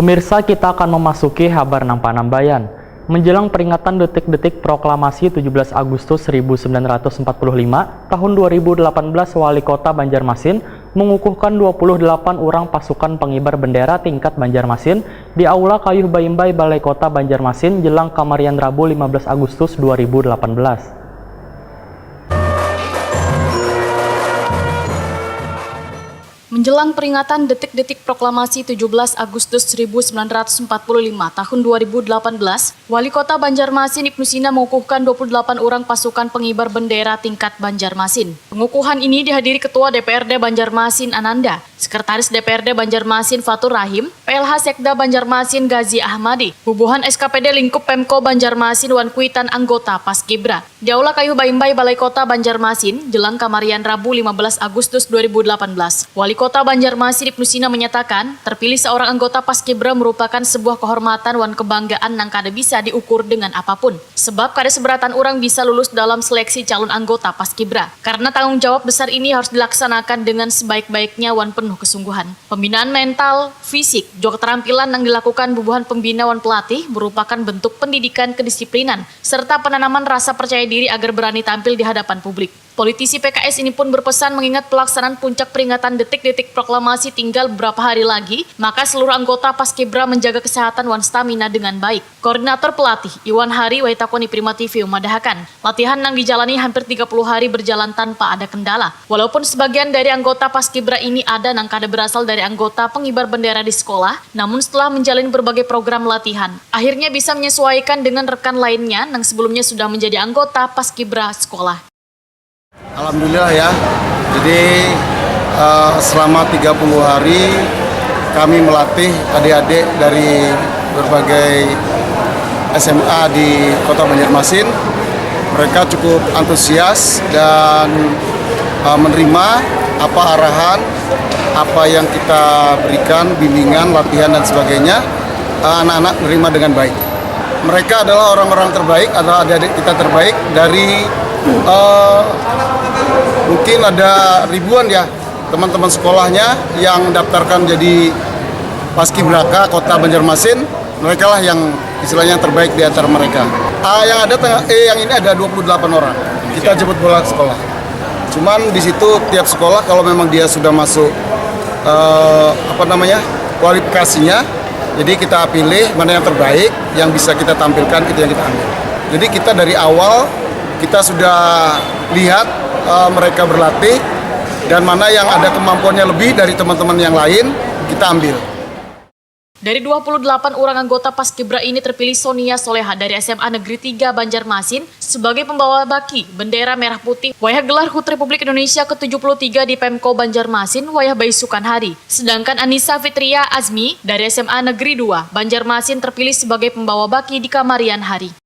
Pemirsa, kita akan memasuki Habar nang Panambayan. Menjelang peringatan detik-detik proklamasi 17 Agustus 1945 tahun 2018, Wali Kota Banjarmasin mengukuhkan 28 orang pasukan pengibar bendera tingkat Banjarmasin di Aula Kayuh Baimbai Balai Kota Banjarmasin jelang Kamarian Rabu 15 Agustus 2018. Menjelang peringatan detik-detik proklamasi 17 Agustus 1945 tahun 2018, Wali Kota Banjarmasin Ibnu Sina mengukuhkan 28 orang pasukan pengibar bendera tingkat Banjarmasin. Pengukuhan ini dihadiri Ketua DPRD Banjarmasin Ananda, Sekretaris DPRD Banjarmasin Fatur Rahim, PLH Sekda Banjarmasin Gazi Ahmadi, Bubuhan SKPD Lingkup Pemko Banjarmasin Wan Kuitan anggota Paskibra. Di Aula Kayuh Baimbai Balai Kota Banjarmasin, jelang Kamarian Rabu 15 Agustus 2018, Wali Kota Banjarmasin Ibnu Sina menyatakan, terpilih seorang anggota Paskibra merupakan sebuah kehormatan wan kebanggaan nang kada bisa diukur dengan apapun. Sebab kada seberatan orang bisa lulus dalam seleksi calon anggota Paskibra. Karena tanggung jawab besar ini harus dilaksanakan dengan sebaik-baiknya wan penuh kesungguhan. Pembinaan mental, fisik, juga keterampilan yang dilakukan bubuhan pembina wan pelatih merupakan bentuk pendidikan kedisiplinan serta penanaman rasa percaya diri agar berani tampil di hadapan publik. Politisi PKS ini pun berpesan mengingat pelaksanaan puncak peringatan detik-detik proklamasi tinggal beberapa hari lagi, maka seluruh anggota Paskibra menjaga kesehatan wan stamina dengan baik. Koordinator pelatih Iwan Hari Waitakoni Prima TV memadahakan, latihan yang dijalani hampir 30 hari berjalan tanpa ada kendala. Walaupun sebagian dari anggota Paskibra ini ada yang kada berasal dari anggota pengibar bendera di sekolah, namun setelah menjalani berbagai program latihan, akhirnya bisa menyesuaikan dengan rekan lainnya yang sebelumnya sudah menjadi anggota Paskibra sekolah. Alhamdulillah ya, jadi selama 30 hari kami melatih adik-adik dari berbagai SMA di Kota Banjarmasin. Mereka cukup antusias dan menerima apa arahan, apa yang kita berikan, bimbingan, latihan dan sebagainya. Anak-anak menerima dengan baik. Mereka adalah orang-orang terbaik, adalah adik-adik kita terbaik dari mungkin ada ribuan ya teman-teman sekolahnya yang daftarkan jadi Paskibraka Kota Banjarmasin. Mereka lah yang istilahnya terbaik di antara mereka. Yang ini ada 28 orang. Kita jemput bola sekolah. Cuman di situ tiap sekolah kalau memang dia sudah masuk kualifikasinya, jadi kita pilih mana yang terbaik yang bisa kita tampilkan, itu yang kita ambil. Jadi kita dari awal kita sudah lihat mereka berlatih dan mana yang ada kemampuannya lebih dari teman-teman yang lain, kita ambil. Dari 28 orang anggota Paskibra ini terpilih Sonia Soleha dari SMA Negeri 3 Banjarmasin sebagai pembawa baki bendera merah putih wayah gelar HUT Republik Indonesia ke-73 di Pemko Banjarmasin wayah Baisukan Hari. Sedangkan Anissa Fitria Azmi dari SMA Negeri 2 Banjarmasin terpilih sebagai pembawa baki di Kamarian Hari.